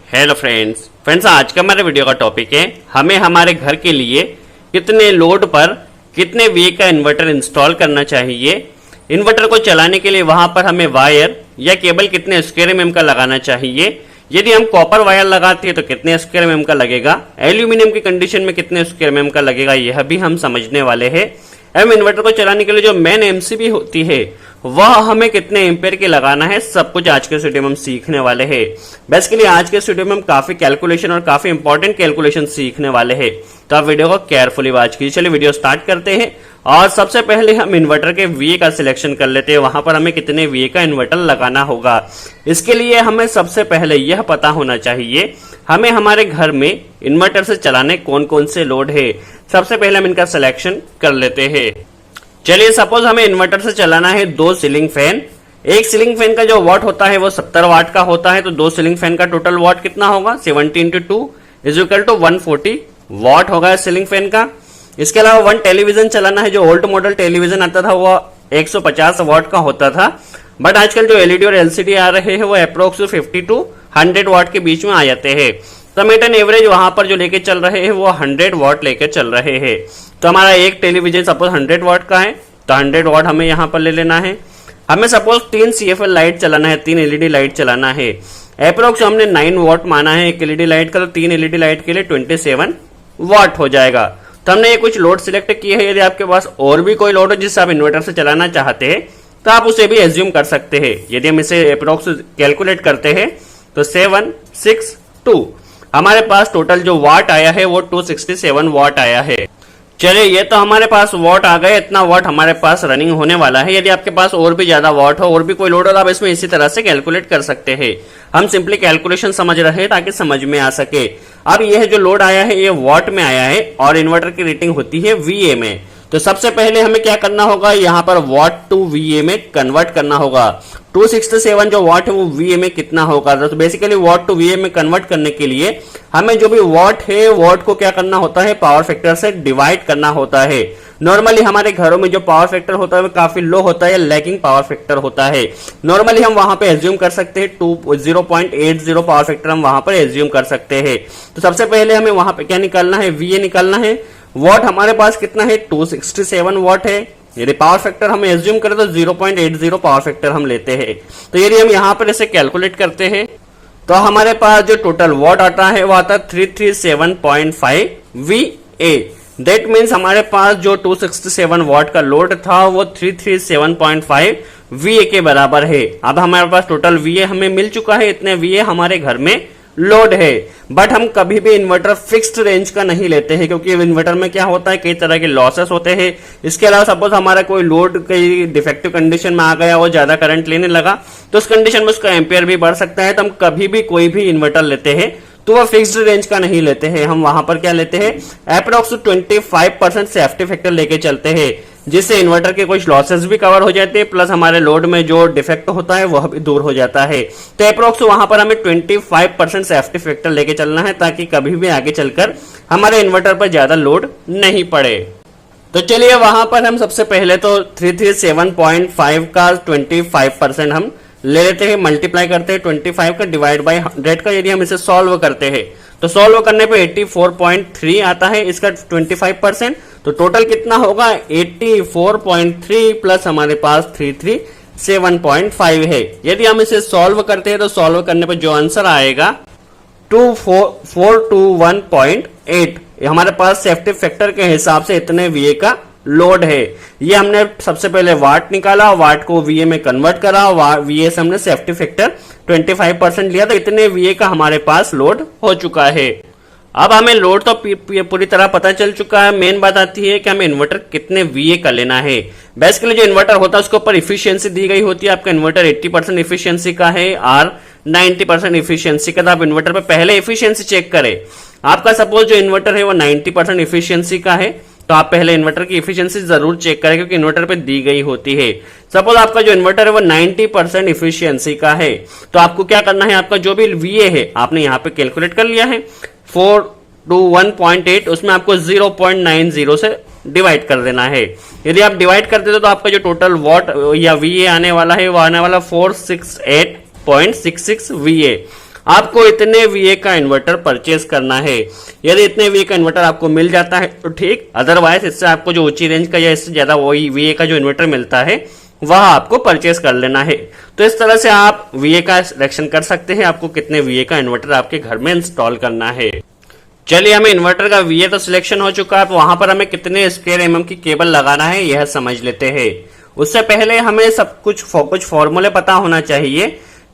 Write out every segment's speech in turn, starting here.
Hello friends आज का हमारे वीडियो का टॉपिक है हमें हमारे घर के लिए कितने लोड पर कितने वी का इन्वर्टर इंस्टॉल करना चाहिए। इन्वर्टर को चलाने के लिए वहां पर हमें वायर या केबल कितने स्क्वायर एमएम का लगाना चाहिए। यदि हम कॉपर वायर लगाते हैं तो कितने स्क्वायर एमएम का लगेगा, एल्यूमिनियम की कंडीशन में कितने स्क्वायर एमएम का लगेगा, यह भी हम समझने वाले हैं। एवं इन्वर्टर को चलाने के लिए जो मेन एमसीबी होती है वह हमें कितने एम्पेयर की लगाना है, सब कुछ आज के वीडियो में हम सीखने वाले हैं। बेसिकली आज के वीडियो में हम काफी कैलकुलेशन और काफी इंपॉर्टेंट कैलकुलेशन सीखने वाले हैं, तो आप वीडियो को केयरफुली वॉच कीजिए। चलिए वीडियो स्टार्ट करते हैं और सबसे पहले हम इन्वर्टर के वीए का सिलेक्शन कर लेते हैं, वहां पर हमें कितने वीए का इन्वर्टर लगाना होगा। इसके लिए हमें सबसे पहले यह पता होना चाहिए हमें हमारे घर में इन्वर्टर से चलाने कौन कौन से लोड है। सबसे पहले हम इनका सिलेक्शन कर लेते हैं। चलिए सपोज हमें इन्वर्टर से चलाना है दो सीलिंग फैन। एक सीलिंग फैन का जो वाट होता है वो 70 वाट का होता है, तो दो सीलिंग फैन का टोटल वाट कितना होगा 70 × 2 = 140 वाट होगा सीलिंग फैन का। इसके अलावा वन टेलीविजन चलाना है। जो ओल्ड मॉडल टेलीविजन आता था वो 150 वाट का होता था, बट आजकल जो एलईडी और एलसीडी आ रहे हैं वो अप्रोक्स 50 to 100 वाट के बीच में आ जाते हैं। तो मेटन एवरेज वहां पर जो लेके चल रहे हैं वो 100 वाट लेके चल रहे हैं। तो हमारा एक टेलीविजन सपोज 100 वाट का है तो 100 वाट हमें यहाँ पर ले लेना है। हमें सपोज 3 CFL लाइट चलाना है, 3 एलईडी लाइट चलाना है। अप्रोक्स हमने 9 वाट माना है एक एलईडी लाइट का, तो 3 एलईडी लाइट के लिए 27 वाट हो जाएगा। तो हमने ये कुछ लोड सिलेक्ट किए हैं। यदि आपके पास और भी कोई लोड हो जिससे आप इन्वर्टर से चलाना चाहते हैं तो आप उसे भी एज्यूम कर सकते हैं। यदि हम इसे अप्रोक्स कैलकुलेट करते हैं तो 762 हमारे पास टोटल जो वाट आया है वो 267 वाट आया है। चलिए ये तो हमारे पास वाट आ गए, इतना वाट हमारे पास रनिंग होने वाला है। यदि आपके पास और भी ज्यादा वाट हो और भी कोई लोड हो तो आप इसमें इसी तरह से कैलकुलेट कर सकते हैं। हम सिंपली कैलकुलेशन समझ रहे हैं ताकि समझ में आ सके। अब यह जो लोड आया है ये वाट में आया है और इन्वर्टर की रेटिंग होती है वीए में। तो सबसे पहले हमें क्या करना होगा, यहाँ पर वाट टू वीए में कन्वर्ट करना होगा। 267 जो वाट है वो वीए में कितना होगा, तो बेसिकली वाट टू वीए में कन्वर्ट करने के लिए हमें जो भी वाट है वाट को क्या करना होता है, पावर फैक्टर से डिवाइड करना होता है। नॉर्मली हमारे घरों में जो पावर फैक्टर होता है वो काफी लो होता है, लैगिंग पावर फैक्टर होता है। नॉर्मली हम वहां पे एज्यूम कर सकते हैं 0.80 पावर फैक्टर हम वहां पर एज्यूम कर सकते हैं। तो सबसे पहले हमें वहां पे क्या निकालना है, वीए निकालना है। वाट हमारे पास कितना है 267 वाट है। यदि पावर फैक्टर हम एज्यूम करें तो 0.80 पावर फैक्टर हम लेते हैं। तो यदि हम यहाँ पर इसे कैलकुलेट करते हैं तो हमारे पास जो टोटल वाट आता है वो आता है 337.5 VA। दैट मीन्स हमारे पास जो 267 वाट का लोड था वो 337.5 VA के बराबर है। अब हमारे पास टोटल VA हमें मिल चुका है, इतने VA हमारे घर में लोड है। बट हम कभी भी इन्वर्टर फिक्स्ड रेंज का नहीं लेते हैं, क्योंकि इन्वर्टर में क्या होता है कई तरह के लॉसेस होते हैं। इसके अलावा सपोज हमारा कोई लोड कई डिफेक्टिव कंडीशन में आ गया, वो ज्यादा करंट लेने लगा तो उस कंडीशन में उसका एम्पियर भी बढ़ सकता है। तो हम कभी भी कोई भी इन्वर्टर लेते हैं तो वह फिक्स्ड रेंज का नहीं लेते हैं। हम वहां पर क्या लेते हैं, अप्रोक्स 25% सेफ्टी फैक्टर लेके चलते हैं, जिससे इन्वर्टर के कुछ लॉसेस भी कवर हो जाते हैं, प्लस हमारे लोड में जो डिफेक्ट होता है वह भी दूर हो जाता है। तो अप्रोक्स वहां पर हमें 25% सेफ्टी फैक्टर लेके चलना है ताकि कभी भी आगे चलकर हमारे इन्वर्टर पर ज्यादा लोड नहीं पड़े। तो चलिए वहां पर हम सबसे पहले तो 337.5 का 25% हम ले लेते हैं, मल्टीप्लाई करते हैं 25 का डिवाइड बाय 100 का। यदि हम इसे सॉल्व करते हैं तो सॉल्व करने पे 84.3 आता है इसका 25%। तो टोटल कितना होगा 84.3 प्लस हमारे पास 337.5 है। यदि हम इसे सॉल्व करते हैं तो सॉल्व करने पर जो आंसर आएगा 2421.8 हमारे पास सेफ्टी फैक्टर के हिसाब से इतने वीए का लोड है। ये हमने सबसे पहले वाट निकाला, वाट को वीए में कन्वर्ट करा, वीए से हमने सेफ्टी फैक्टर 25% लिया, तो इतने वीए का हमारे पास लोड हो चुका है। अब हमें लोड तो पूरी तरह पता चल चुका है। मेन बात आती है कि हमें इन्वर्टर कितने वीए का लेना है। बेसिकली जो इन्वर्टर होता है उसके ऊपर इफिशियंसी दी गई होती है। आपका इन्वर्टर 80% इफिशियंसी का है और 90% इफिशियंसी का, तो आप इन्वर्टर पे पहले इफिशियंसी चेक करें। आपका सपोज जो इन्वर्टर है वो 90% इफिशियंसी का है तो आप पहले इन्वर्टर की इफिशियंसी जरूर चेक करें, क्योंकि इन्वर्टर पे दी गई होती है। सपोज आपका जो इन्वर्टर है वो 90% इफिशियंसी का है तो आपको क्या करना है, आपका जो भी वीए है आपने यहाँ पे कैलकुलेट कर लिया है 421.8, उसमें आपको 0.90 से डिवाइड कर देना है। यदि आप डिवाइड कर देते तो आपका जो टोटल वॉट या वीए आने वाला है वो आने वाला 468.66 VA। आपको इतने VA का इन्वर्टर परचेज करना है। यदि इतने VA का इन्वर्टर आपको मिल जाता है तो ठीक, अदरवाइज इससे आपको जो ऊंची रेंज का या इससे ज्यादा वही VA का जो इन्वर्टर मिलता है वह आपको परचेज कर लेना है। तो इस तरह से आप VA का सिलेक्शन कर सकते हैं, आपको कितने VA का इन्वर्टर आपके घर में इंस्टॉल करना है। चलिए, हमें इन्वर्टर का VA तो सिलेक्शन हो चुका है, वहां पर हमें कितने स्क्वायर mm की केबल लगाना है यह समझ लेते हैं। उससे पहले हमें सब कुछ फॉर्मूले पता होना चाहिए।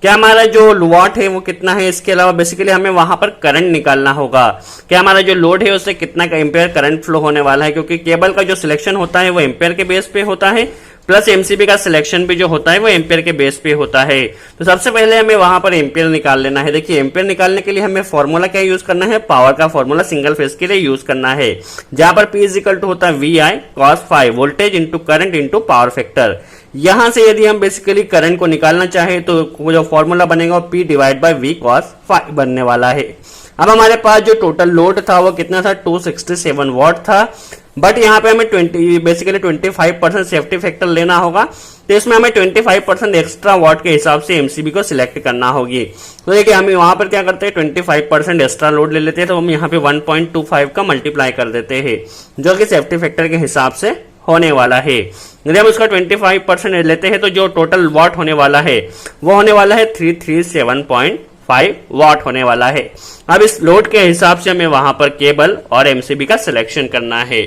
क्या हमारा जो वॉट है वो कितना है, इसके अलावा बेसिकली हमें वहां पर करंट निकालना होगा। क्या हमारा जो लोड है उससे कितना का एम्पेयर करंट फ्लो होने वाला है, क्योंकि केबल का जो सिलेक्शन होता है वो एम्पेयर के बेस पे होता है, प्लस एमसीबी का सिलेक्शन भी जो होता है वो एम्पेयर के बेस पे होता है। तो सबसे पहले हमें वहां पर एम्पेयर निकाल लेना है। देखिए, एम्पेयर निकालने के लिए हमें फॉर्मूला क्या यूज करना है, पावर का फॉर्मूला सिंगल फेज के लिए यूज करना है, जहां पर P इज इक्वल टू होता है VI cos phi, voltage into current into power factor. यहां से यदि हम बेसिकली करंट को निकालना चाहे तो जो फॉर्मूला बनेगा वो P divide by V cos phi बनने वाला है। अब हमारे पास जो टोटल लोड था वो कितना था, 267 वॉट था, बट यहाँ पे हमें 25% सेफ्टी फैक्टर लेना होगा, तो इसमें हमें 25% एक्स्ट्रा वॉट के हिसाब से एमसीबी को सिलेक्ट करना होगी। तो देखिए, हम वहां पर क्या करते हैं, 25% एक्स्ट्रा लोड ले लेते हैं, तो हम यहाँ पे 1.25 का मल्टीप्लाई कर देते हैं, जो कि सेफ्टी फैक्टर के हिसाब से होने वाला है। यदि हम उसका 25% लेते हैं तो जो टोटल वॉट होने वाला है वो होने वाला है 337.5 वॉट होने वाला है। अब इस लोड के हिसाब से हमें वहां पर केबल और एमसीबी का सिलेक्शन करना है।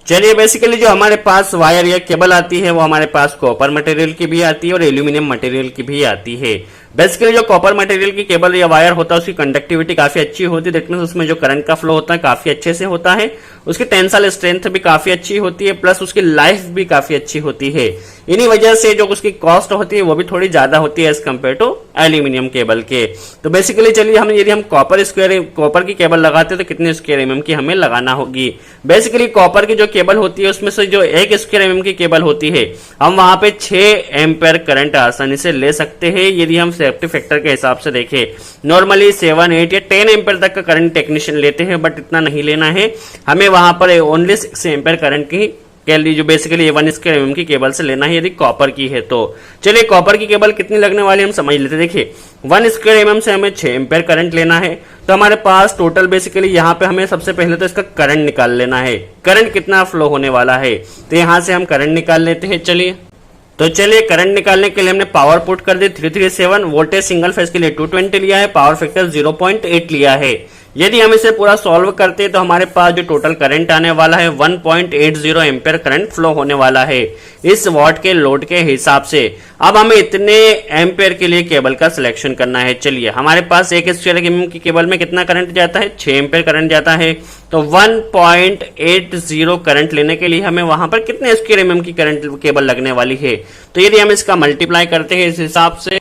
चलिए, बेसिकली जो हमारे पास वायर या केबल आती है वो हमारे पास कॉपर मटेरियल की भी आती है और एल्यूमिनियम मटेरियल की भी आती है। बेसिकली जो कॉपर मटेरियल की केबल या वायर होता है उसकी कंडक्टिविटी काफी अच्छी होती है, दैट मींस उसमें जो करंट का फ्लो होता है काफी अच्छे से होता है, उसकी टेंसाइल स्ट्रेंथ भी काफी अच्छी होती है, प्लस उसकी लाइफ भी काफी अच्छी होती है। इन्हीं वजह से जो उसकी कॉस्ट होती है वो भी थोड़ी ज्यादा होती है as compare to aluminium cable के। तो बेसिकली चलिए, यदि हम कॉपर की केबल लगाते हैं तो कितने स्क्वायर एमएम की हमें लगाना होगी। बेसिकली कॉपर की जो केबल होती है उसमें से जो 1 स्क्वायर एमएम की केबल होती है हम वहां पे 6 एम्पेयर करंट आसानी से ले सकते हैं। यदि हम सेफ्टी फैक्टर के हिसाब से देखें, नॉर्मली 7, 8 या 10 एम्पेयर तक का करंट टेक्नीशियन लेते हैं, बट इतना नहीं लेना है हमें। वहां पर ओनली 6 एम्पेयर करंट की जो बेसिकली 1 स्क्वायर एमएम की केबल से लेना है यदि कॉपर की है तो। चलिए, कॉपर की केबल कितनी लगने वाली हम समझ लेते हैं। देखिए, 1 स्क्वायर एमएम से हमें 6 एम्पेयर करंट लेना है, तो हमारे पास टोटल बेसिकली यहाँ पे हमें सबसे पहले तो इसका करंट निकाल लेना है, करंट कितना फ्लो होने वाला है, तो यहां से हम करंट निकाल लेते हैं। चलिए, करंट निकालने के लिए हमने पावर पुट कर दी 337, वोल्टेज सिंगल फेज के लिए 220 लिया है, पावर फैक्टर 0.8 लिया है। यदि हम इसे पूरा सॉल्व करते हैं तो हमारे पास जो टोटल करंट आने वाला है 1.80 एम्पेयर करंट फ्लो होने वाला है इस वॉट के लोड के हिसाब से। अब हमें इतने एम्पेयर के लिए केबल का सिलेक्शन करना है। चलिए, हमारे पास 1 स्क्वायर एमएम की केबल में कितना करंट जाता है, 6 एम्पेयर करंट जाता है, तो 1.80 करंट लेने के लिए हमें वहां पर कितने स्क्वायर एमएम की करंट केबल लगने वाली है। तो यदि हम इसका मल्टीप्लाई करते हैं इस हिसाब से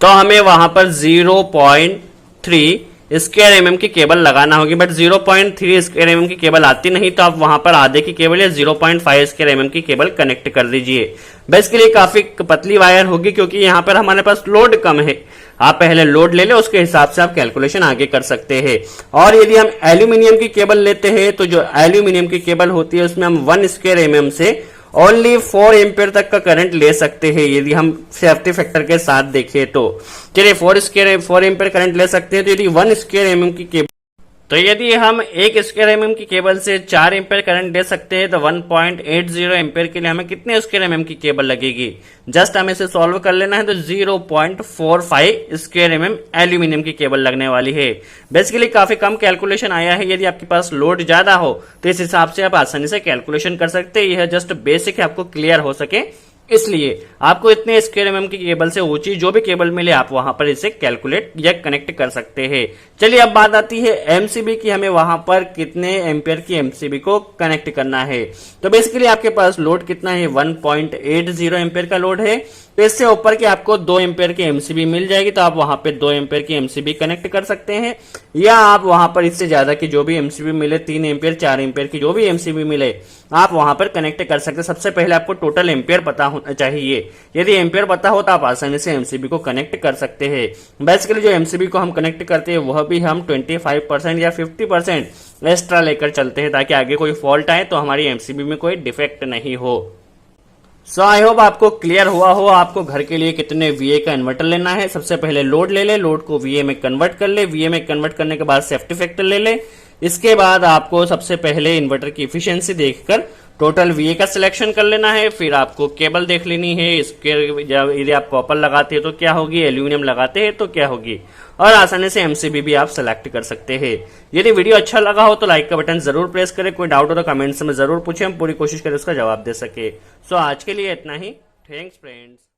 तो हमें वहां पर 0.3 स्क्वायर एमएम की केबल लगाना होगी, बट 0.3 स्क्वायर एमएम की केबल आती नहीं, तो आप वहां पर आधे की केबल या 0.5 स्क्वायर एमएम की केबल कनेक्ट कर दीजिए। बेसिकली काफी पतली वायर होगी क्योंकि यहाँ पर हमारे पास लोड कम है। आप पहले लोड ले ले, उसके हिसाब से आप कैलकुलेशन आगे कर सकते हैं। और यदि हम एल्यूमिनियम की केबल लेते हैं तो जो एल्यूमिनियम की केबल होती है उसमें हम 1 स्क्वायर एमएम से ओनली 4 एम्पेयर तक का करंट ले सकते हैं यदि हम सेफ्टी फैक्टर के साथ देखें तो। चलिए, 4 एम्पेयर करंट ले सकते हैं। तो यदि 1 स्क्वायर एमएम की केबल यदि हम 1 स्क्वायर एमएम की केबल से 4 एम्पेयर करंट ले सकते हैं तो 1.80 एम्पेयर के लिए हमें कितने स्क्वायर एमएम की केबल लगेगी। जस्ट हमें इसे सॉल्व कर लेना है, तो 0.45 स्क्वायर एमएम एल्यूमिनियम की केबल लगने वाली है। बेसिकली काफी कम कैलकुलेशन आया है। यदि आपके पास लोड ज्यादा हो तो इस हिसाब से आप आसानी से कैलकुलेशन कर सकते हैं। यह जस्ट बेसिक है, आपको क्लियर हो सके इसलिए। आपको इतने स्क्वायर एमएम की केबल से ऊंची जो भी केबल मिले आप वहां पर इसे कैलकुलेट या कनेक्ट कर सकते हैं। चलिए, अब बात आती है एमसीबी की, हमें वहां पर कितने एम्पियर की एमसीबी को कनेक्ट करना है। तो बेसिकली आपके पास लोड कितना है, 1.80 एम्पियर का लोड है, तो इससे ऊपर के आपको 2 एम्पियर की एमसीबी मिल जाएगी, तो आप वहां पे 2 एम्पियर की एमसीबी कनेक्ट कर सकते हैं, या आप वहां पर इससे ज्यादा की जो भी एमसीबी मिले, 3 एम्पियर 4 एम्पियर की जो भी एमसीबी मिले आप वहां पर कनेक्ट कर सकते हैं। सबसे पहले आपको टोटल एम्पियर पता होना चाहिए। यदि एम्पियर पता हो तो आप आसानी से एमसीबी को कनेक्ट कर सकते हैं। बेसिकली जो एमसीबी को हम कनेक्ट करते हैं वह भी हम 25% या 50% एक्स्ट्रा लेकर चलते हैं, ताकि आगे कोई फॉल्ट आए तो हमारी एमसीबी में कोई डिफेक्ट नहीं हो। सो आई होप आपको क्लियर हुआ हो आपको घर के लिए कितने VA का इन्वर्टर लेना है। सबसे पहले लोड ले ले, लोड को VA में कन्वर्ट कर ले, VA में कन्वर्ट करने के बाद सेफ्टी फैक्टर ले ले। इसके बाद आपको सबसे पहले इन्वर्टर की एफिशिएंसी देखकर टोटल VA का सिलेक्शन कर लेना है। फिर आपको केबल देख लेनी है, इसके यदि आप कॉपर लगाते हैं तो क्या होगी, एल्यूमिनियम लगाते हैं तो क्या होगी, और आसानी से MCB भी आप सेलेक्ट कर सकते हैं। यदि वीडियो अच्छा लगा हो तो लाइक का बटन जरूर प्रेस करें। कोई डाउट हो तो कमेंट्स में जरूर पूछें, हम पूरी कोशिश करें उसका जवाब दे सके। सो आज के लिए इतना ही। Thanks friends.